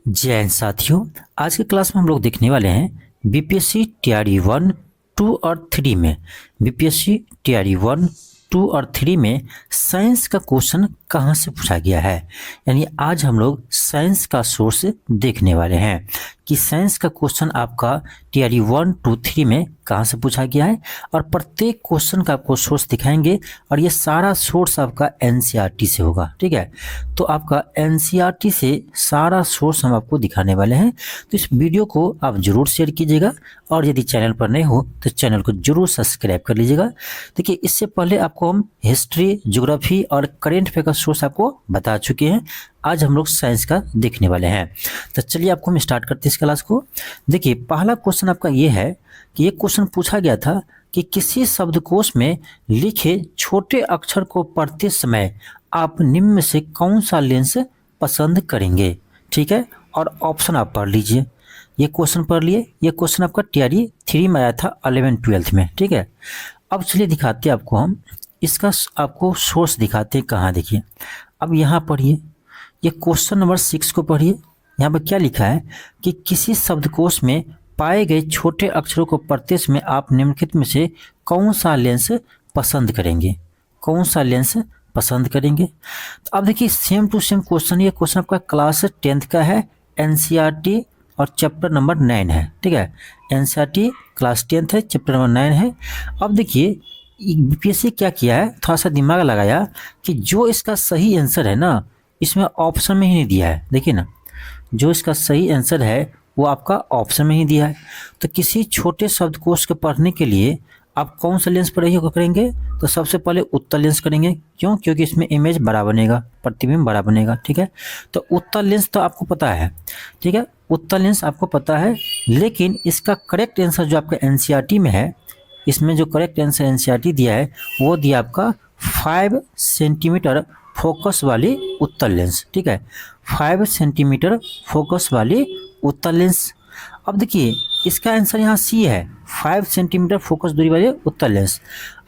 जय हिंद साथियों। आज के क्लास में हम लोग देखने वाले हैं बीपीएससी टीआरई 1, 2 और 3 में बीपीएससी टीआरई 1, 2 और 3 में साइंस का क्वेश्चन कहाँ से पूछा गया है। यानी आज हम लोग साइंस का सोर्स देखने वाले हैं कि साइंस का क्वेश्चन आपका टीआरई 1, 2, 3 में कहाँ से पूछा गया है और प्रत्येक क्वेश्चन का आपको सोर्स दिखाएंगे और ये सारा सोर्स आपका एनसीईआरटी से होगा। ठीक है, तो आपका एनसीईआरटी से सारा सोर्स हम आपको दिखाने वाले हैं। तो इस वीडियो को आप जरूर शेयर कीजिएगा और यदि चैनल पर नए हो तो चैनल को जरूर सब्सक्राइब कर लीजिएगा। देखिए, इससे पहले आपको हम हिस्ट्री, ज्योग्राफी और करेंट अफेयर का सोर्स आपको बता चुके हैं। आज हम लोग साइंस का देखने वाले हैं। तो चलिए आपको हम स्टार्ट करते हैं इस क्लास को। देखिए, पहला क्वेश्चन आपका ये है कि ये क्वेश्चन पूछा गया था कि किसी शब्दकोश में लिखे छोटे अक्षर को पढ़ते समय आप निम्न में से कौन सा लेंस पसंद करेंगे। ठीक है, और ऑप्शन आप पढ़ लीजिए। ये क्वेश्चन पढ़ लिए। ये क्वेश्चन आपका टीआरई 3 में आया था 11th-12th में। ठीक है, अब चलिए दिखाते हैं आपको हम इसका आपको सोर्स दिखाते हैं कहाँ। देखिए, अब यहाँ पढ़िए, ये क्वेश्चन नंबर 6 को पढ़िए। यहाँ पर क्या लिखा है कि किसी शब्दकोश में पाए गए छोटे अक्षरों को पढ़ते समय आप निम्नलिखित में से कौन सा लेंस पसंद करेंगे। कौन सा लेंस पसंद करेंगे। तो अब देखिए, सेम टू सेम क्वेश्चन। ये क्वेश्चन आपका क्लास 10th का है, एनसीईआरटी और चैप्टर नंबर 9 है। ठीक है, एनसीईआरटी क्लास 10th है, चैप्टर नंबर 9 है। अब देखिए, बीपीएससी क्या किया है, थोड़ा सा दिमाग लगाया कि जो इसका सही आंसर है ना, इसमें ऑप्शन में ही नहीं दिया है। देखिए ना, जो इसका सही आंसर है वो आपका ऑप्शन में ही दिया है। तो किसी छोटे शब्दकोश को पढ़ने के लिए आप कौन सा लेंस करेंगे, तो सबसे पहले उत्तल लेंस करेंगे। क्यों? क्योंकि इसमें इमेज बड़ा बनेगा, प्रतिबिंब बड़ा बनेगा। ठीक है, तो उत्तल लेंस तो आपको पता है। ठीक है, उत्तल लेंस आपको पता है, लेकिन इसका करेक्ट आंसर जो आपका एनसीईआरटी में है, इसमें जो करेक्ट आंसर एनसीईआरटी दिया है वो दिया आपका 5 सेंटीमीटर फोकस वाली उत्तल लेंस। ठीक है, 5 सेंटीमीटर फोकस वाली उत्तल लेंस। अब देखिए, इसका आंसर यहाँ सी है, 5 सेंटीमीटर फोकस दूरी वाले उत्तल लेंस।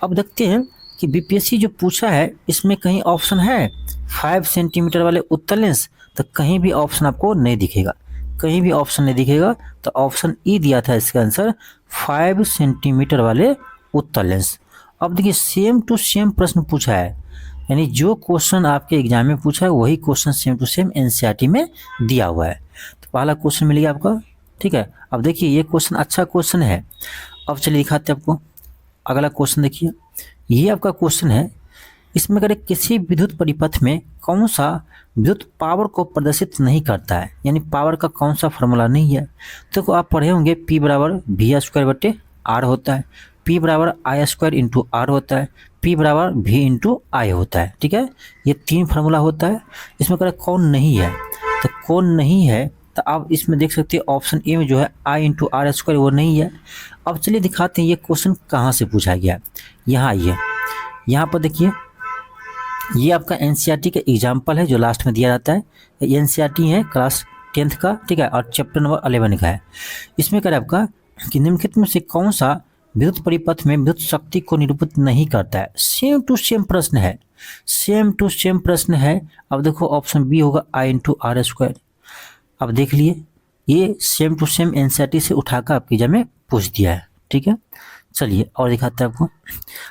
अब देखते हैं कि बीपीएससी जो पूछा है इसमें कहीं ऑप्शन है 5 सेंटीमीटर वाले उत्तल लेंस, तो कहीं भी ऑप्शन आपको नहीं दिखेगा। कहीं भी ऑप्शन नहीं दिखेगा, तो ऑप्शन ई दिया था इसका आंसर 5 सेंटीमीटर वाले उत्तल लेंस। अब देखिए, सेम टू सेम प्रश्न पूछा है, यानी जो क्वेश्चन आपके एग्जाम में पूछा है वही question same to same NCERT में दिया हुआ है। तो पहला क्वेश्चन मिल गया आपका। ठीक है, अब देखिए, ये क्वेश्चन अच्छा क्वेश्चन है। अब चलिए दिखाते हैं आपको अगला क्वेश्चन। देखिए, ये आपका क्वेश्चन है, इसमें अगर किसी विद्युत परिपथ में कौन सा विद्युत पावर को प्रदर्शित नहीं करता है, यानी पावर का कौन सा फॉर्मूला नहीं है। तो आप पढ़े होंगे P बराबर V² होता है, P बराबर I² इंटू R होता है, P बराबर V इंटू I होता है। ठीक है, ये 3 फार्मूला होता है। इसमें अगर कौन नहीं है, तो कौन नहीं है तो आप इसमें देख सकते हैं ऑप्शन ए में जो है I इंटू R² वो नहीं है। अब चलिए दिखाते हैं ये क्वेश्चन कहाँ से पूछा गया। यहाँ आइए, यहाँ पर देखिए, ये आपका एनसीईआरटी का एग्जाम्पल है जो लास्ट में दिया जाता है। एनसीईआरटी है क्लास 10th का। ठीक है, और चैप्टर नंबर 11 का है। इसमें क्या आपका कि निम्नलिखित में से कौन सा विद्युत परिपथ में विद्युत शक्ति को निरूपित नहीं करता है। सेम टू सेम प्रश्न है, सेम टू सेम प्रश्न है। अब देखो, ऑप्शन बी होगा I इंटू R²। अब देख लिए, ये सेम टू सेम एनसीईआरटी से उठाकर आपके एग्जाम में पूछ दिया है। ठीक है, चलिए और दिखाते हैं आपको।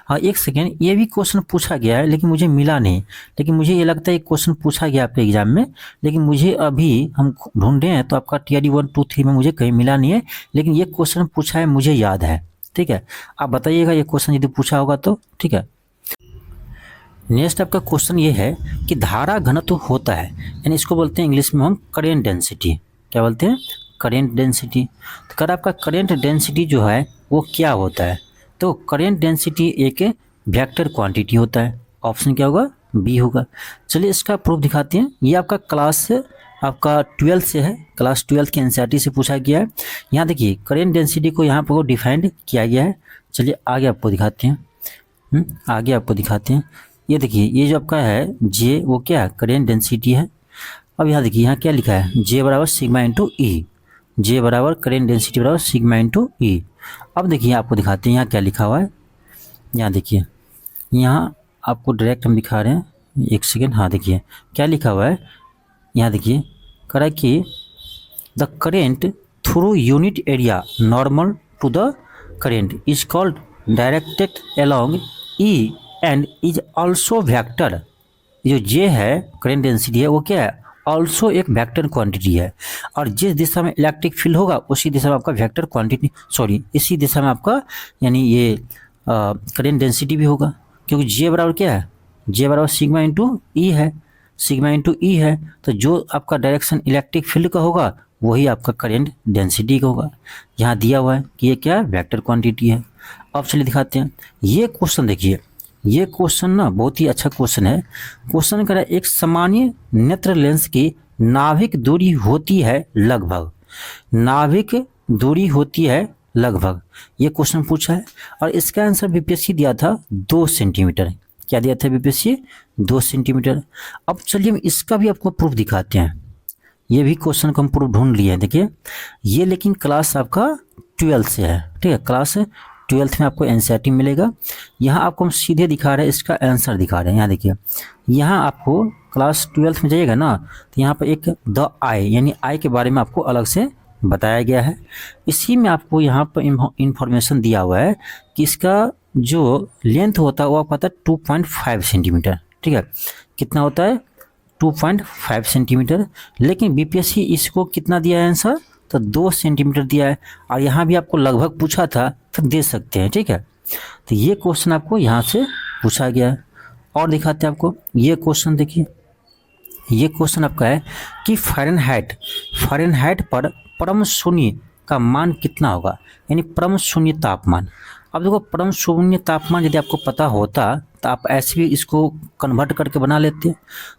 हाँ, एक सेकेंड, ये भी क्वेश्चन पूछा गया है लेकिन मुझे मिला नहीं। लेकिन मुझे ये लगता है क्वेश्चन पूछा गया आपके एग्जाम में, लेकिन मुझे अभी हम ढूंढे हैं तो आपका टीआरई 1, 2, 3 में मुझे कहीं मिला नहीं है। लेकिन ये क्वेश्चन पूछा है, मुझे याद है। ठीक है, आप बताइएगा ये क्वेश्चन यदि पूछा होगा तो। ठीक है, नेक्स्ट आपका क्वेश्चन ये है कि धारा घनत्व होता है, यानी इसको बोलते हैं इंग्लिश में हम करेंट डेंसिटी। क्या बोलते हैं? Current density. तो कर आपका करेंट डेंसिटी जो है वो क्या होता है, तो करेंट डेंसिटी एक वेक्टर क्वांटिटी होता है। ऑप्शन क्या होगा? बी होगा। चलिए इसका प्रूफ दिखाते हैं। ये आपका क्लास आपका 12 से है, क्लास 12 के एनसीईआरटी से पूछा गया है। यहाँ देखिए, करेंट डेंसिटी को यहाँ पर डिफाइंड किया गया है। चलिए आगे आपको दिखाते हैं। आगे आपको दिखाते हैं। ये देखिए, ये जो आपका है जे, वो क्या है? करेंट डेंसिटी है। अब यहाँ देखिए, यहाँ क्या लिखा है? जे बराबर सिग्मा इंटू ई। जे बराबर करेंट डेंसिटी बराबर सिग्मा इंटू ई। अब देखिए, आपको दिखाते हैं यहाँ क्या लिखा हुआ है। यहाँ देखिए, यहाँ आपको डायरेक्ट हम दिखा रहे हैं। एक सेकेंड, हाँ देखिए क्या लिखा हुआ है। यहाँ देखिए, करा कि the current through unit area normal to the current is called directed along E and is also vector. जो जे है करेंट डेंसिटी है वो क्या है, ऑल्सो एक वेक्टर क्वांटिटी है, और जिस दिशा में इलेक्ट्रिक फील्ड होगा उसी दिशा में आपका वेक्टर क्वांटिटी इसी दिशा में आपका यानी ये करेंट डेंसिटी भी होगा, क्योंकि जे बराबर क्या है, जे बराबर सिग्मा इंटू ई है, सिग्मा इंटू ई है, तो जो आपका डायरेक्शन इलेक्ट्रिक फील्ड का होगा वही आपका करेंट डेंसिटी का होगा। यहाँ दिया हुआ है कि ये क्या है, वेक्टर क्वांटिटी है। अब चलिए दिखाते हैं ये क्वेश्चन। देखिए ये क्वेश्चन ना बहुत ही अच्छा क्वेश्चन है। क्वेश्चन कह रहा है एक सामान्य नेत्र लेंस की नाभिक दूरी होती है लगभग, नाभिक दूरी होती है लगभग, ये क्वेश्चन पूछा है और इसका आंसर बीपीएससी दिया था 2 सेंटीमीटर। क्या दिया था बीपीएससी, 2 सेंटीमीटर। अब चलिए हम इसका भी आपको प्रूफ दिखाते हैं। ये भी क्वेश्चन को हम प्रूफ ढूंढ लिए हैं। देखिए ये लेकिन क्लास आपका 12 से है, ठीक है, क्लास 12th में आपको एनसीईआरटी मिलेगा। यहाँ आपको हम सीधे दिखा रहे हैं, इसका आंसर दिखा रहे हैं। यहाँ देखिए यहाँ आपको क्लास 12th में जाइएगा ना तो यहाँ पर एक द आई यानी आई के बारे में आपको अलग से बताया गया है। इसी में आपको यहाँ पर इंफॉर्मेशन दिया हुआ है कि इसका जो लेंथ होता है वो आपको पता है 2.5 सेंटीमीटर, ठीक है, कितना होता है 2.5 सेंटीमीटर। लेकिन बीपीएससी इसको कितना दिया है आंसर, तो 2 सेंटीमीटर दिया है, और यहाँ भी आपको लगभग पूछा था तो दे सकते हैं, ठीक है। तो ये क्वेश्चन आपको यहाँ से पूछा गया है। और दिखाते हैं आपको ये क्वेश्चन। देखिए ये क्वेश्चन आपका है कि फ़ारेनहाइट पर परम शून्य का मान कितना होगा, यानी परम शून्य तापमान। अब देखो परम शून्य तापमान यदि आपको पता होता तो आप ऐसे भी इसको कन्वर्ट करके बना लेते,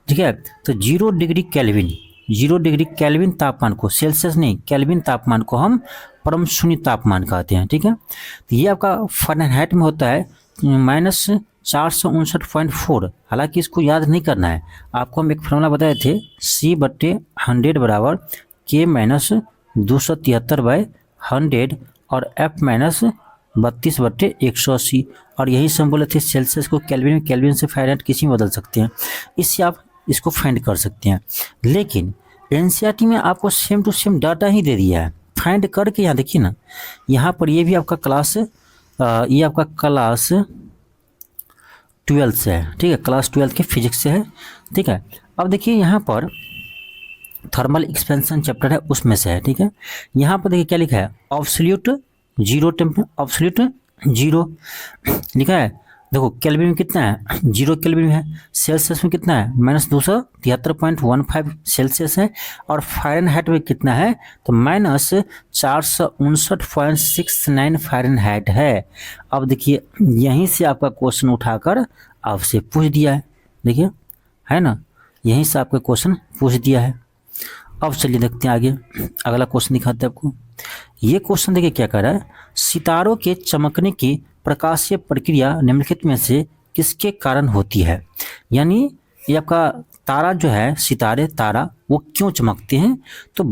ठीक है। तो 0 डिग्री केल्विन तापमान को, सेल्सियस नहीं केल्विन तापमान को हम परम शून्य तापमान कहते हैं, ठीक है। तो ये आपका फ़ारेनहाइट में होता है -459.4। हालांकि इसको याद नहीं करना है, आपको हम एक फॉर्मूला बताए थे C/100 बराबर K-273/100 और F-32/180, और यही से हम बोले थे सेल्सियस को केल्विन में, केल्विन से फ़ारेनहाइट किसी में बदल सकते हैं, इससे आप इसको फाइंड कर सकते हैं। लेकिन एनसीईआरटी में आपको सेम टू सेम डाटा ही दे दिया है, फाइंड करके यहाँ देखिए ना, यहाँ पर ये भी आपका क्लास ये आपका क्लास 12 से है, ठीक है, क्लास 12 के फिजिक्स से है, ठीक है। अब देखिए यहाँ पर थर्मल एक्सपेंशन चैप्टर है उसमें से है, ठीक है। यहाँ पर देखिए क्या लिखा है, ऑब्सोल्यूट जीरो लिखा है। देखो केल्विन में कितना है, 0 केल्विन में है, सेल्सियस में कितना है -273.15 सेल्सियस है, और फ़ारेनहाइट में कितना है तो -459.69 फ़ारेनहाइट है। अब देखिए यहीं से आपका क्वेश्चन उठाकर आपसे पूछ दिया है, देखिए है ना, यहीं से आपका क्वेश्चन पूछ दिया है। अब चलिए देखते हैं आगे, अगला क्वेश्चन दिखाते हैं आपको। ये क्वेश्चन देखिए क्या कह रहा है, सितारों के चमकने की प्रकाशीय प्रक्रिया निम्नलिखित में से किसके कारण होती है। यानी ये आपका तारा जो है, सितारे तारा वो क्यों चमकते हैं, तो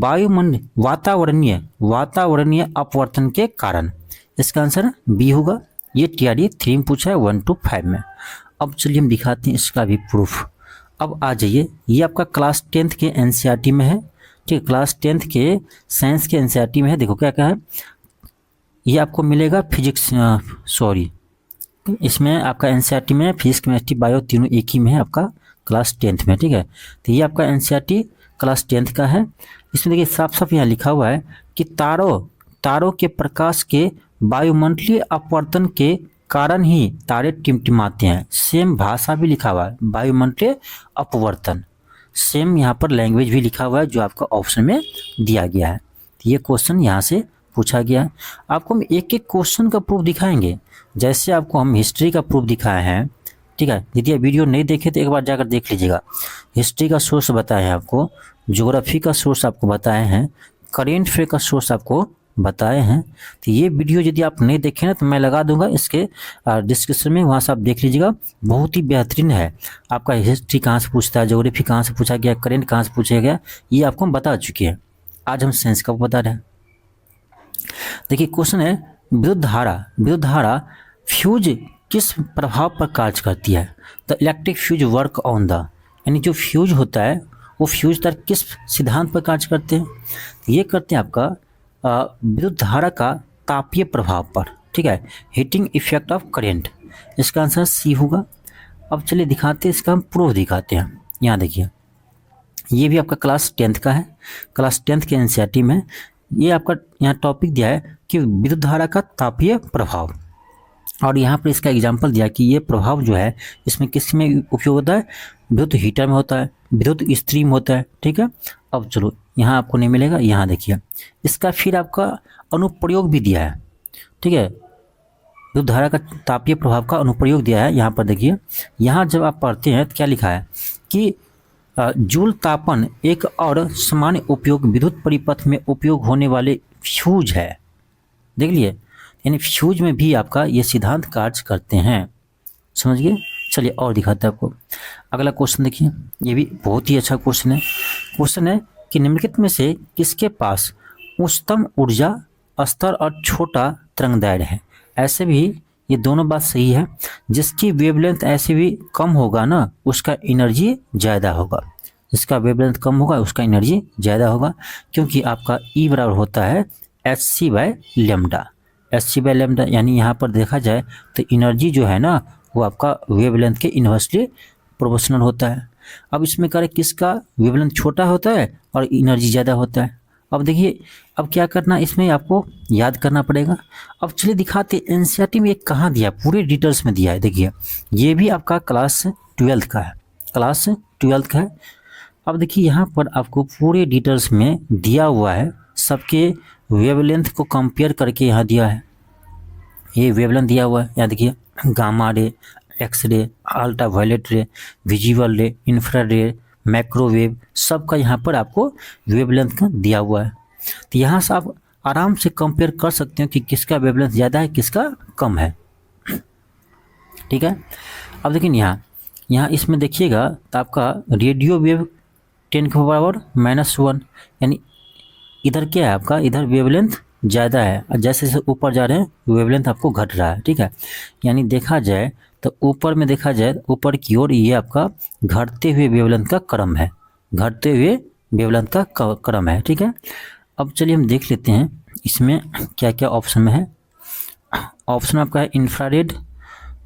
वातावरणीय अपवर्तन के कारण। इसका आंसर बी होगा। ये TRE 3 में पूछा है 1 to 5 में। अब चलिए हम दिखाते हैं इसका भी प्रूफ। अब आ जाइए, ये आपका क्लास 10th के एनसीईआरटी में है, ठीक है, क्लास 10th के साइंस के एनसीईआरटी में है। देखो क्या है, ये आपको मिलेगा फिजिक्स, इसमें आपका एनसीईआरटी में फिजिक्स केमिस्ट्री बायो तीनों एक ही में है आपका क्लास 10th में, ठीक है। तो ये आपका एनसीईआरटी क्लास 10th का है। इसमें देखिए साफ साफ यहाँ लिखा हुआ है कि तारों के प्रकाश के वायुमंडलीय अपवर्तन के कारण ही तारे टिमटिमाते हैं। सेम भाषा भी लिखा हुआ है, वायुमंडलीय अपवर्तन, सेम यहाँ पर लैंग्वेज भी लिखा हुआ है जो आपका ऑप्शन में दिया गया है। तो ये क्वेश्चन यहाँ से पूछा गया है। आपको हम एक एक क्वेश्चन का प्रूफ दिखाएंगे, जैसे आपको हम हिस्ट्री का प्रूफ दिखाए हैं, ठीक है। यदि आप वीडियो नहीं देखे तो एक बार जाकर देख लीजिएगा। हिस्ट्री का सोर्स बताए हैं आपको, ज्योग्राफी का सोर्स आपको बताए हैं, करेंट अफेयर का सोर्स आपको बताए हैं। तो ये वीडियो यदि आप नहीं देखें ना तो मैं लगा दूंगा इसके डिस्क्रिप्शन में, वहाँ से आप देख लीजिएगा, बहुत ही बेहतरीन है। आपका हिस्ट्री कहाँ से पूछता है, ज्योग्राफी कहाँ से पूछा गया, करेंट कहाँ से पूछा गया, ये आपको हम बता चुके हैं। आज हम साइंस का बता रहे हैं। देखिए क्वेश्चन है, विद्युत धारा फ्यूज किस प्रभाव पर कार्य करती है। The electric fuse work on the, यानी जो फ्यूज होता है वो फ्यूज तार किस सिद्धांत पर कार्य करते हैं। ये करते हैं आपका विद्युत धारा का तापीय प्रभाव पर, ठीक है, हीटिंग इफेक्ट ऑफ करेंट। इसका आंसर सी होगा। अब चलिए दिखाते हैं, इसका हम प्रूफ दिखाते हैं। यहाँ देखिए, ये भी आपका क्लास 10th का है, क्लास 10th के एनसीईआरटी में ये आपका यहाँ टॉपिक दिया है कि विद्युत धारा का तापीय प्रभाव, और यहाँ पर इसका एग्जाम्पल दिया कि ये प्रभाव जो है इसमें किस में उपयोग होता है, विद्युत हीटर में होता है, विद्युत इस्त्री में होता है, ठीक है। अब चलो यहाँ आपको नहीं मिलेगा, यहाँ देखिए इसका फिर आपका अनुप्रयोग भी दिया है, ठीक है, विद्युत धारा का तापीय प्रभाव का अनुप्रयोग दिया है। यहाँ पर देखिए, यहाँ जब आप पढ़ते हैं तो क्या लिखा है कि जूल तापन एक और सामान्य उपयोग विद्युत परिपथ में उपयोग होने वाले फ्यूज है। देख लिए, यानी फ्यूज में भी आपका ये सिद्धांत कार्य करते हैं, समझ गए। चलिए और दिखाते हैं आपको। अगला क्वेश्चन देखिए, ये भी बहुत ही अच्छा क्वेश्चन है। क्वेश्चन है कि निम्नलिखित में से किसके पास उच्चतम ऊर्जा स्तर और छोटा तरंगदैर्घ्य है। ऐसे भी ये दोनों बात सही है, जिसकी वेवलेंथ ऐसे भी कम होगा ना उसका एनर्जी ज़्यादा होगा, जिसका वेवलेंथ कम होगा उसका एनर्जी ज़्यादा होगा, क्योंकि आपका ई बराबर होता है hc/λ। hc/λ यानी यहाँ पर देखा जाए तो एनर्जी जो है ना वो आपका वेवलेंथ के इन्वर्सली प्रोपोर्शनल होता है। अब इसमें करें किसका वेवलेंथ छोटा होता है और एनर्जी ज़्यादा होता है। अब देखिए, अब क्या करना, इसमें आपको याद करना पड़ेगा। अब चलिए दिखाते एनसीईआरटी में ये कहाँ दिया, पूरे डिटेल्स में दिया है। देखिए ये भी आपका क्लास 12th का है, क्लास 12th का है। अब देखिए यहाँ पर आपको पूरे डिटेल्स में दिया हुआ है, सबके वेवलेंथ को कंपेयर करके यहाँ दिया है, ये वेवलेंथ दिया हुआ है। यहाँ देखिए gamma ray, X ray, ultraviolet ray, visible ray, infrared, microwave, सबका यहाँ पर आपको वेवलेंथ का दिया हुआ है। तो यहाँ से आप आराम से कंपेयर कर सकते हो कि किसका वेवलेंथ ज़्यादा है किसका कम है, ठीक है। अब देखिए यहाँ इसमें देखिएगा तो आपका रेडियो वेव 10⁻⁻1, यानी इधर क्या है आपका, इधर वेवलेंथ ज़्यादा है, और जैसे जैसे ऊपर जा रहे हैं वेवलेंथ आपको घट रहा है, ठीक है। यानी देखा जाए तो ऊपर में देखा जाए ऊपर की ओर ये आपका घटते हुए वेवलेंथ का क्रम है, घटते हुए वेवलेंथ का क्रम है, ठीक है। अब चलिए हम देख लेते हैं इसमें क्या क्या ऑप्शन में है। ऑप्शन आपका है इंफ्रारेड,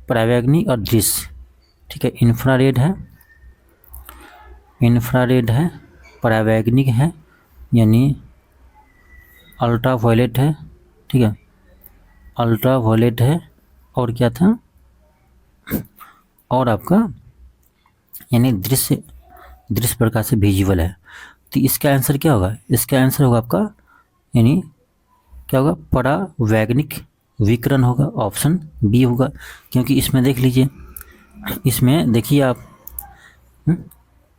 परावैंगनी और दृश्य, ठीक है। इंफ्रारेड है, परावैंगनिक है यानी अल्ट्रा वायलेट है, ठीक है, अल्ट्रा वायलेट है, और क्या था, और आपका यानी दृश्य प्रकाश से विजिबल है। तो इसका आंसर क्या होगा, इसका आंसर होगा आपका यानी क्या होगा, परावैंगनिक विकिरण होगा, ऑप्शन बी होगा। क्योंकि इसमें देख लीजिए, इसमें देखिए आप,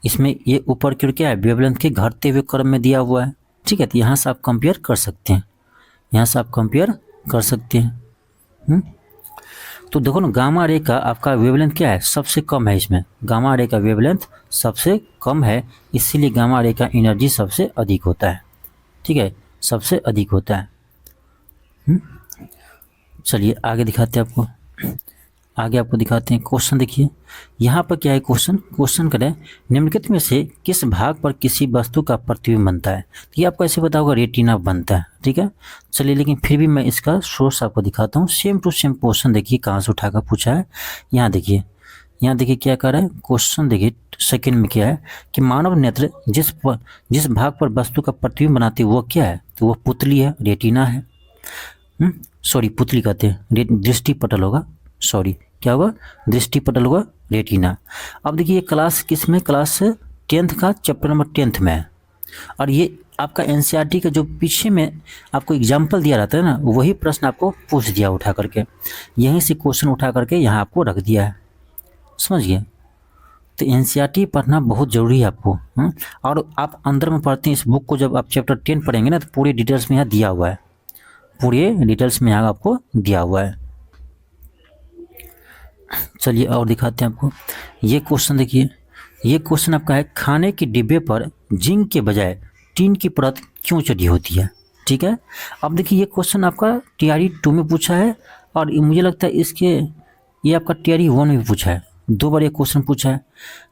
इसमें ये ऊपर की ओर क्या है, वेवलेंथ के घटते हुए क्रम में दिया हुआ है, ठीक है। तो यहाँ से आप कंपेयर कर सकते हैं, यहाँ से आप कंपेयर कर सकते हैं। तो देखो ना, गामा रे का आपका वेवलेंथ क्या है, सबसे कम है, इसमें गामा रे का वेवलेंथ सबसे कम है, इसीलिए गामा रे का एनर्जी सबसे अधिक होता है, ठीक है, सबसे अधिक होता है। चलिए आगे दिखाते हैं आपको, आगे आपको दिखाते हैं। क्वेश्चन देखिए यहाँ पर क्या है, क्वेश्चन करें निम्नलिखित में से किस भाग पर किसी वस्तु का प्रतिबिंब बनता है। तो ये आपको ऐसे पता होगा रेटिना बनता है, ठीक है। चलिए लेकिन फिर भी मैं इसका सोर्स आपको दिखाता हूँ। सेम टू सेम क्वेश्चन देखिए कहाँ से उठाकर पूछा है। यहाँ देखिए क्या कर रहा है क्वेश्चन, देखिए सेकेंड में क्या है कि मानव नेत्र जिस भाग पर वस्तु का प्रतिबिंब बनाती है वो क्या है, तो वो पुतली है, रेटिना है। सॉरी पुतली कहते हैं, दृष्टि पटल होगा, सॉरी क्या होगा, दृष्टि पटल होगा, रेटिना। अब देखिए क्लास किस में, क्लास 10th का चैप्टर नंबर 10th में है, और ये आपका एनसीईआरटी का जो पीछे में आपको एग्जाम्पल दिया रहता है ना, वही प्रश्न आपको पूछ दिया उठा करके, यहीं से क्वेश्चन उठा करके यहाँ आपको रख दिया है, समझ गए। तो एनसीईआरटी पढ़ना बहुत ज़रूरी है आपको। और आप अंदर में पढ़ते हैं इस बुक को, जब आप चैप्टर 10 पढ़ेंगे ना तो पूरे डिटेल्स में यहाँ दिया हुआ है, पूरे डिटेल्स में यहाँ आपको दिया हुआ है। चलिए और दिखाते हैं आपको। ये क्वेश्चन देखिए, ये क्वेश्चन आपका है खाने के डिब्बे पर जिंक के बजाय टीन की परत क्यों चढ़ी होती है, ठीक है। अब देखिए ये क्वेश्चन आपका टीआरई 2 में पूछा है, और मुझे लगता है ये आपका टीआरई 1 में भी पूछा है, 2 बार ये क्वेश्चन पूछा है,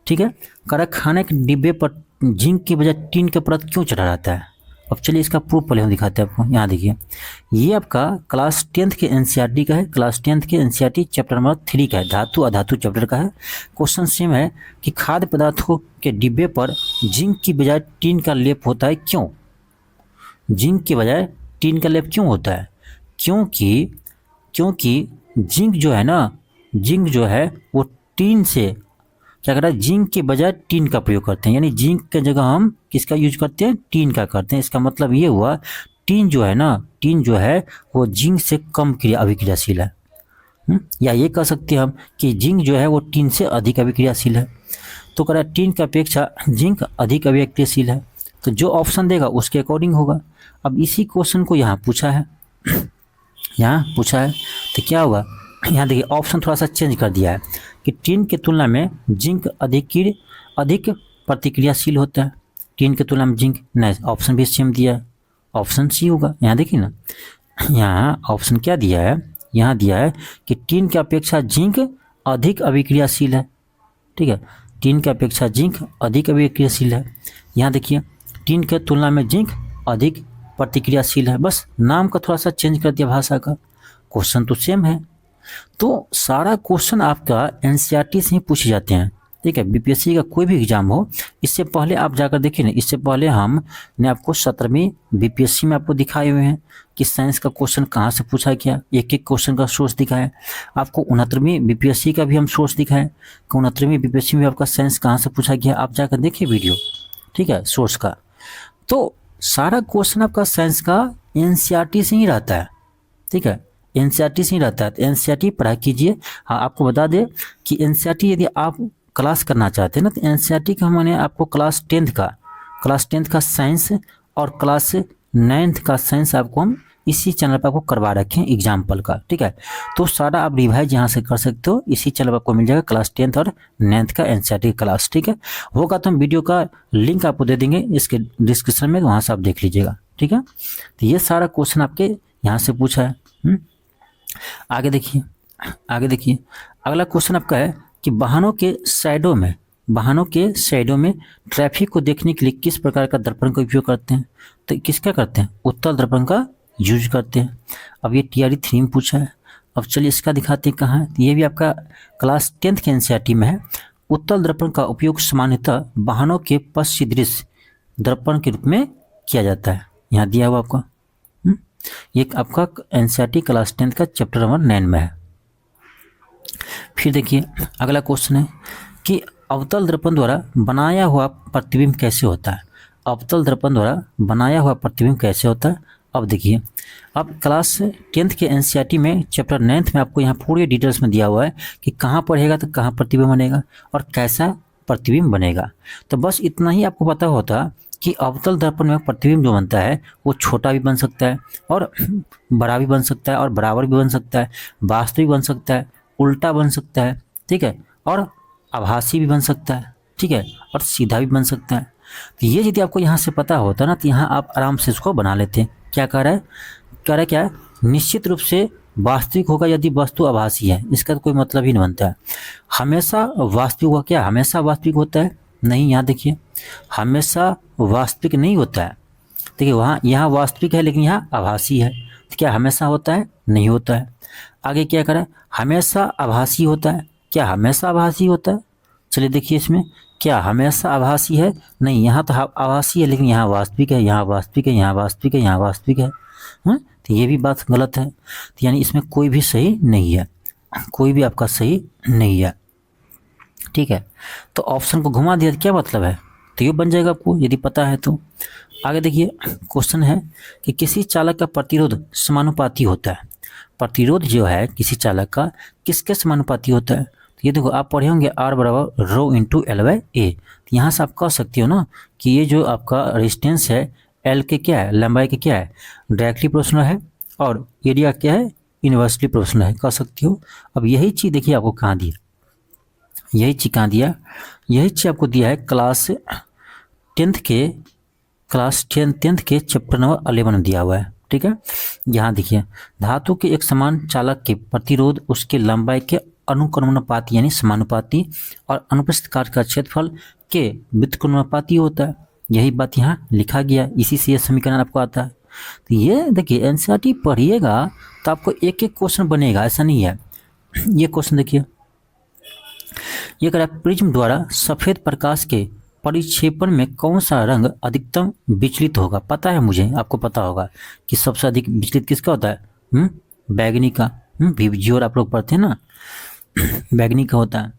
ठीक है। कह रहा खाने के डिब्बे पर जिंक के बजाय टीन की परत क्यों चढ़ा रहता है, अब चलिए इसका प्रूफ पहले हम दिखाते हैं आपको। यहाँ देखिए, ये आपका क्लास 10th के एनसीईआरटी का है, क्लास 10th के एनसीईआरटी चैप्टर नंबर 3 का है, धातु अधातु चैप्टर का है। क्वेश्चन सेम है कि खाद्य पदार्थों के डिब्बे पर जिंक की बजाय टीन का लेप होता है, क्यों? जिंक के बजाय टीन का लेप क्यों होता है? क्योंकि जिंक जो है ना, जिंक जो है वो टीन से क्या कर रहा है, जिंक के बजाय टीन का प्रयोग करते हैं, यानी जिंक के जगह हम किसका यूज करते हैं, टीन का करते हैं। इसका मतलब ये हुआ टीन जो है ना, टीन जो है वो जिंक से कम अभिक्रियाशील है। या ये कह सकते हैं हम कि जिंक जो है वो टीन से अधिक अभिक्रियाशील है। तो कह रहा है टीन की अपेक्षा जिंक अधिक अभिक्रियाशील है, तो जो ऑप्शन देगा उसके अकॉर्डिंग होगा। अब इसी क्वेश्चन को यहाँ पूछा है, तो क्या होगा, यहाँ देखिए ऑप्शन थोड़ा सा चेंज कर दिया है कि टीन की तुलना में जिंक अधिक प्रतिक्रियाशील होता है, टीन की तुलना में जिंक। नहीं, ऑप्शन भी सेम दिया है, ऑप्शन सी होगा। यहाँ देखिए ना, यहाँ ऑप्शन क्या दिया है, यहाँ दिया है कि टीन की अपेक्षा जिंक अधिक अभिक्रियाशील है। ठीक है, टीन की अपेक्षा जिंक अधिक अभिक्रियाशील है। यहाँ देखिए, टीन के तुलना में जिंक अधिक प्रतिक्रियाशील है, बस नाम का थोड़ा सा चेंज कर दिया भाषा का, क्वेश्चन तो सेम है। तो सारा क्वेश्चन आपका एनसीईआरटी से ही पूछे जाते हैं। ठीक है, बीपीएससी का कोई भी एग्जाम हो, इससे पहले आप जाकर देखिए ना, इससे पहले हमने आपको 17वीं बीपीएससी में आपको दिखाए हुए हैं कि साइंस का क्वेश्चन कहाँ से पूछा गया, एक एक क्वेश्चन का सोर्स दिखाया। आपको 69वीं बीपीएससी का भी हम सोर्स दिखाएं कि 69वीं बीपीएससी में आपका साइंस कहाँ से पूछा गया, आप जाकर देखिए वीडियो। ठीक है, सोर्स का। तो सारा क्वेश्चन आपका साइंस का एनसीईआरटी से ही रहता है। ठीक है, एनसीईआरटी से ही रहता है, तो एनसीईआरटी पढ़ाई कीजिए। हाँ, आपको बता दें कि एनसीईआरटी यदि आप क्लास करना चाहते हैं ना, तो एनसीईआरटी का मैंने आपको क्लास 10th का साइंस और क्लास 9th का साइंस आपको हम इसी चैनल पर आपको करवा रखे हैं एग्जाम्पल का। ठीक है, तो सारा आप रिवाइज यहाँ से कर सकते हो, इसी चैनल पर आपको मिल जाएगा क्लास 10th और 9th का एनसीईआरटी क्लास। ठीक है, होगा तो हम वीडियो का लिंक आपको दे देंगे इसके डिस्क्रिप्शन में, वहाँ से आप देख लीजिएगा। ठीक है, तो ये सारा क्वेश्चन आपके यहाँ से पूछा है। आगे देखिए, अगला क्वेश्चन आपका है कि वाहनों के साइडों में ट्रैफिक को देखने के लिए किस प्रकार का दर्पण का उपयोग करते हैं? तो किसका करते हैं? उत्तल दर्पण का यूज करते हैं। अब ये टीआरई 3 में पूछा है। अब चलिए इसका दिखाते हैं कहाँ है। ये भी आपका क्लास 10th के एनसीईआरटी में है। उत्तल दर्पण का उपयोग सामान्यतः वाहनों के पश्च दृश्य दर्पण के रूप में किया जाता है। यहाँ दिया हुआ आपका, ये आपका एनसीईआरटी क्लास 10th का चैप्टर नंबर 9 में है। फिर देखिए अगला क्वेश्चन है कि अवतल दर्पण द्वारा बनाया हुआ प्रतिबिंब कैसे होता है? अवतल दर्पण द्वारा बनाया हुआ प्रतिबिंब कैसे होता है? अब देखिए, अब क्लास 10th के एनसीईआरटी में चैप्टर 9th में आपको यहाँ पूरे डिटेल्स में दिया हुआ है कि कहाँ पढ़ेगा तो कहाँ प्रतिबिंब बनेगा और कैसा प्रतिबिंब बनेगा। तो बस इतना ही आपको पता होता कि अवतल दर्पण में प्रतिबिंब जो बनता है वो छोटा भी बन सकता है और बड़ा भी बन सकता है और बराबर भी बन सकता है, वास्तविक बन सकता है, उल्टा बन सकता है। ठीक है, और आभासी भी बन सकता है। ठीक है, और सीधा भी बन सकता है। तो ये यदि आपको यहाँ से पता होता ना, तो यहाँ आप आराम से इसको बना लेते हैं। क्या कह रहा है क्या? निश्चित रूप से वास्तविक होगा यदि वस्तु आभासी है, इसका तो कोई मतलब ही नहीं बनता है। हमेशा वास्तविक होगा क्या? हमेशा वास्तविक होता है? नहीं, यहाँ देखिए, हमेशा वास्तविक नहीं होता है। देखिए यहाँ वास्तविक है लेकिन यहाँ आभासी है, तो क्या हमेशा होता है? नहीं होता है। आगे क्या करें? हमेशा आभासी होता है। क्या हमेशा आभासी होता है? चलिए देखिए इसमें, क्या हमेशा आभासी है? नहीं, यहाँ तो आभासी है लेकिन यहाँ वास्तविक है, यहाँ वास्तविक है, यहाँ वास्तविक है, यहाँ वास्तविक है। तो ये भी बात गलत है। तो यानी इसमें कोई भी सही नहीं है, कोई भी आपका सही नहीं है। ठीक है, तो ऑप्शन को घुमा दिया, क्या मतलब है? तो ये बन जाएगा आपको यदि पता है तो। आगे देखिए क्वेश्चन है कि किसी चालक का प्रतिरोध समानुपाती होता है। प्रतिरोध जो है किसी चालक का किसके समानुपाती होता है? तो ये देखो आप पढ़े होंगे R बराबर रो इंटू L/A। तो यहाँ से आप कह सकते हो ना कि ये जो आपका रेजिस्टेंस है L के क्या है, लंबाई के क्या है, डायरेक्टली प्रोपोर्शनल है, और एरिया क्या है, इनवर्सली प्रोपोर्शनल है, कह सकते हो। अब यही चीज़ देखिए आपको कहाँ दिया, यही चीज़ कहाँ दिया, यही चीज़ आपको दिया है क्लास 10th के चैप्टर नंबर 11 में दिया हुआ है। ठीक है, यहाँ देखिए, धातु के एक समान चालक के प्रतिरोध उसके लंबाई के अनुक्रमानुपाती यानी समानुपाती और अनुप्रस्थ काट का क्षेत्रफल के व्युत्क्रमानुपाती होता है। यही बात यहाँ लिखा गया, इसी से ये समीकरण आपको आता है। तो ये देखिए एनसीईआरटी पढ़िएगा तो आपको एक एक क्वेश्चन बनेगा, ऐसा नहीं है। ये क्वेश्चन देखिए, ये कह रहा है प्रिज्म द्वारा सफ़ेद प्रकाश के परिक्षेपण में कौन सा रंग अधिकतम विचलित होगा। पता है मुझे, आपको पता होगा कि सबसे अधिक विचलित किसका होता है, बैगनी का। विजियोर आप लोग पढ़ते हैं ना, बैगनी का होता है।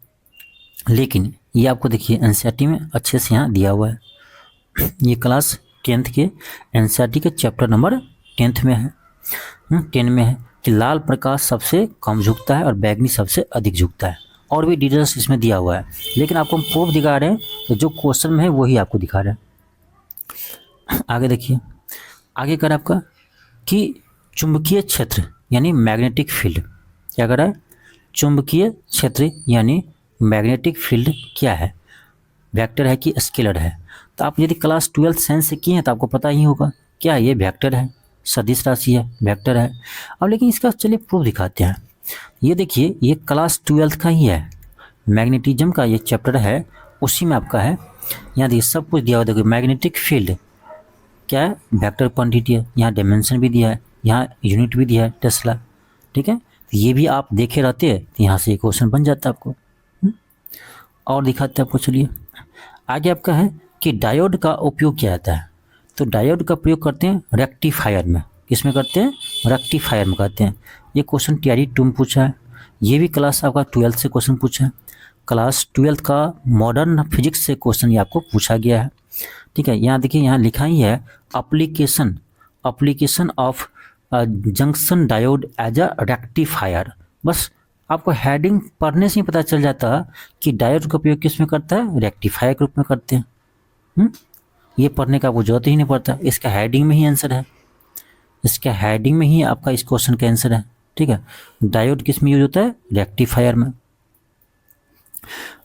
लेकिन ये आपको देखिए एनसीईआरटी में अच्छे से यहाँ दिया हुआ है। ये क्लास 10th के एनसीईआरटी के चैप्टर नंबर 10th में है, 10 में है कि लाल प्रकाश सबसे कम झुकता है और बैगनी सबसे अधिक झुकता है। और भी डिटेल्स इसमें दिया हुआ है, लेकिन आपको हम प्रूफ दिखा रहे हैं, तो जो क्वेश्चन में है वही आपको दिखा रहे हैं। आगे देखिए, आगे कर आपका कि चुंबकीय क्षेत्र यानी मैग्नेटिक फील्ड, क्या कर रहा है, चुंबकीय क्षेत्र यानी मैग्नेटिक फील्ड क्या है, वेक्टर है कि स्केलर है। तो आप यदि क्लास 12 साइंस से किए हैं तो आपको पता ही होगा क्या ये वेक्टर है, सदिश राशि है, वेक्टर है। अब लेकिन इसका चलिए प्रूफ दिखाते हैं। ये देखिए, ये क्लास 12 का ही है, मैग्नेटिज्म का ये चैप्टर है, उसी में आपका है। यहाँ देखिए सब कुछ दिया हुआ, देखिए मैग्नेटिक फील्ड क्या है, वेक्टर क्वांटिटी है, यहाँ डायमेंशन भी दिया है, यहाँ यूनिट भी दिया है, टेस्ला। ठीक है, तो ये भी आप देखे रहते हैं तो यहाँ से ये क्वेश्चन बन जाता है आपको। और दिखाते हैं आपको, चलिए आगे आपका है कि डायोड का उपयोग किया जाता है। तो डायोड का प्रयोग करते हैं रेक्टिफायर में, किसमें करते हैं, रेक्टिफायर में करते हैं। ये क्वेश्चन टीआरई 2 में पूछा है, ये भी क्लास आपका 12 से क्वेश्चन पूछा है, क्लास 12 का मॉडर्न फिजिक्स से क्वेश्चन ये आपको पूछा गया है। ठीक है, यहाँ देखिए, यहाँ लिखा ही है application of junction diode as a rectifier. बस आपको हेडिंग पढ़ने से ही पता चल जाता कि डायोड का उपयोग किस में करता है, रेक्टिफायर के रूप में करते हैं। ये पढ़ने का आपको जरूरत ही नहीं पड़ता, इसका हेडिंग में ही आंसर है, इसका हेडिंग में ही आपका इस क्वेश्चन का आंसर है। ठीक है, डायोड किस में यूज होता है, रेक्टिफायर में।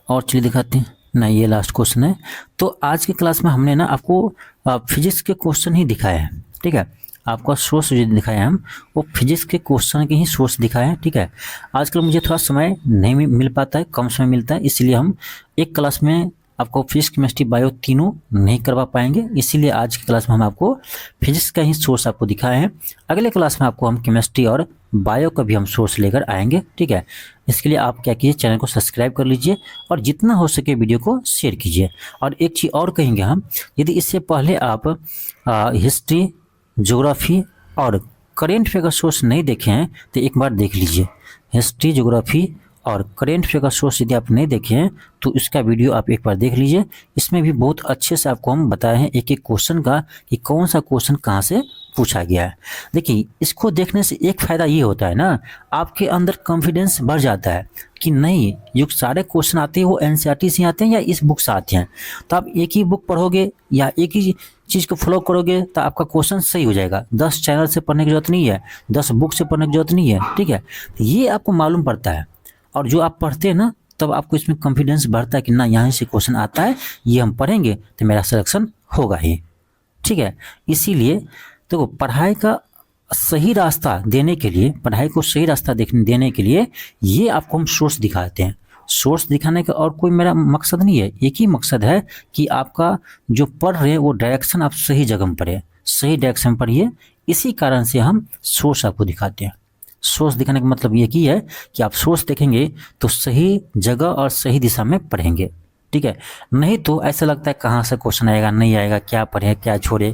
और चलिए दिखाते हैं ना, ये लास्ट क्वेश्चन है। तो आज की क्लास में हमने ना आपको फिजिक्स के क्वेश्चन ही दिखाए हैं। ठीक है, आपका सोर्स जो दिखाए हैं हम, वो फिजिक्स के क्वेश्चन के ही सोर्स दिखाए हैं। ठीक है, आजकल मुझे थोड़ा समय नहीं मिल पाता है, कम समय मिलता है, इसलिए हम एक क्लास में आपको फिजिक्स, केमिस्ट्री, बायो तीनों नहीं करवा पाएंगे। इसीलिए आज की क्लास में हम आपको फिजिक्स का ही सोर्स आपको दिखाए हैं। अगले क्लास में आपको हम केमिस्ट्री और बायो का भी हम सोर्स लेकर आएंगे। ठीक है, इसके लिए आप क्या कीजिए, चैनल को सब्सक्राइब कर लीजिए और जितना हो सके वीडियो को शेयर कीजिए। और एक चीज़ और कहेंगे हम, यदि इससे पहले आप हिस्ट्री, ज्योग्राफी और करेंट अफेयर का सोर्स नहीं देखे हैं तो एक बार देख लीजिए। हिस्ट्री, ज्योग्राफी और करेंट अफेयर का सोर्स यदि आप नहीं देखे हैं तो इसका वीडियो आप एक बार देख लीजिए। इसमें भी बहुत अच्छे से आपको हम बताए हैं एक एक क्वेश्चन का कि कौन सा क्वेश्चन कहाँ से पूछा गया है। देखिए, इसको देखने से एक फ़ायदा ये होता है ना, आपके अंदर कॉन्फिडेंस बढ़ जाता है कि नहीं, जो सारे क्वेश्चन आते हैं वो एनसीईआरटी से आते हैं या इस बुक से आते हैं। तो आप एक ही बुक पढ़ोगे या एक ही चीज़ को फॉलो करोगे तो आपका क्वेश्चन सही हो जाएगा। 10 चैनल से पढ़ने की जरूरत नहीं है, 10 बुक से पढ़ने की जरूरत नहीं है। ठीक है, ये आपको मालूम पड़ता है, और जो आप पढ़ते हैं ना तब आपको इसमें कॉन्फिडेंस बढ़ता है कि ना, यहाँ से क्वेश्चन आता है, ये हम पढ़ेंगे तो मेरा सिलेक्शन होगा ही। ठीक है, इसीलिए देखो, पढ़ाई का सही रास्ता देने के लिए, पढ़ाई को सही रास्ता देने के लिए ये आपको हम सोर्स दिखाते हैं। सोर्स दिखाने का और कोई मेरा मकसद नहीं है, एक ही मकसद है कि आपका जो पढ़ रहे हैं वो डायरेक्शन आप सही जगह में पढ़े, सही डायरेक्शन पढ़िए। इसी कारण से हम सोर्स आपको दिखाते हैं। सोर्स दिखाने का मतलब ये की है कि आप सोर्स देखेंगे तो सही जगह और सही दिशा में पढ़ेंगे। ठीक है, नहीं तो ऐसा लगता है कहाँ से क्वेश्चन आएगा, नहीं आएगा, क्या पढ़े क्या छोड़े,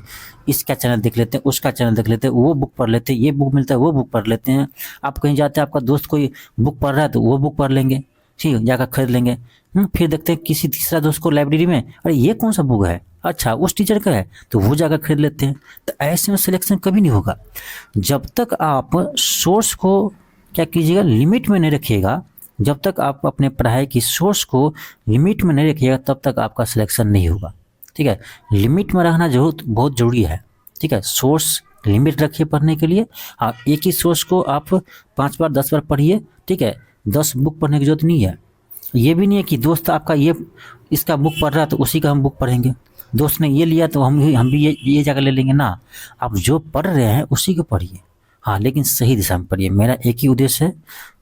इसका चैनल देख लेते हैं, उसका चैनल देख लेते हैं, वो बुक पढ़ लेते हैं, ये बुक मिलता है वो बुक पढ़ लेते हैं। आप कहीं जाते हैं, आपका दोस्त कोई बुक पढ़ रहा है तो वो बुक पढ़ लेंगे, ठीक है, जाकर खरीद लेंगे। फिर देखते हैं किसी तीसरा दोस्त को लाइब्रेरी में, अरे ये कौन सा बुक है, अच्छा उस टीचर का है, तो वो जाकर खरीद लेते हैं। तो ऐसे में सिलेक्शन कभी नहीं होगा जब तक आप सोर्स को क्या कीजिएगा, लिमिट में नहीं रखिएगा। जब तक आप अपने पढ़ाई की सोर्स को लिमिट में नहीं रखिएगा तब तक आपका सिलेक्शन नहीं होगा। ठीक है, लिमिट में रहना बहुत ज़रूरी है। ठीक है, सोर्स लिमिट रखिए पढ़ने के लिए। आप एक ही सोर्स को आप 5 बार 10 बार पढ़िए। ठीक है, 10 बुक पढ़ने की जरूरत नहीं है। ये भी नहीं है कि दोस्त आपका ये इसका बुक पढ़ रहा है तो उसी का हम बुक पढ़ेंगे, दोस्त ने ये लिया तो हम भी ये जाकर ले लेंगे ना। आप जो पढ़ रहे हैं उसी को पढ़िए, हाँ, लेकिन सही दिशा में पढ़िए। मेरा एक ही उद्देश्य है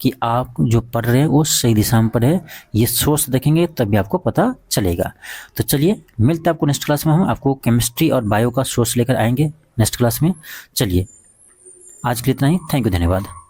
कि आप जो पढ़ रहे हैं वो सही दिशा में पढ़े। ये सोर्स देखेंगे तभी आपको पता चलेगा। तो चलिए मिलते हैं आपको नेक्स्ट क्लास में। हम आपको केमिस्ट्री और बायो का सोर्स लेकर आएंगे नेक्स्ट क्लास में। चलिए आज के लिए इतना ही। थैंक यू, धन्यवाद।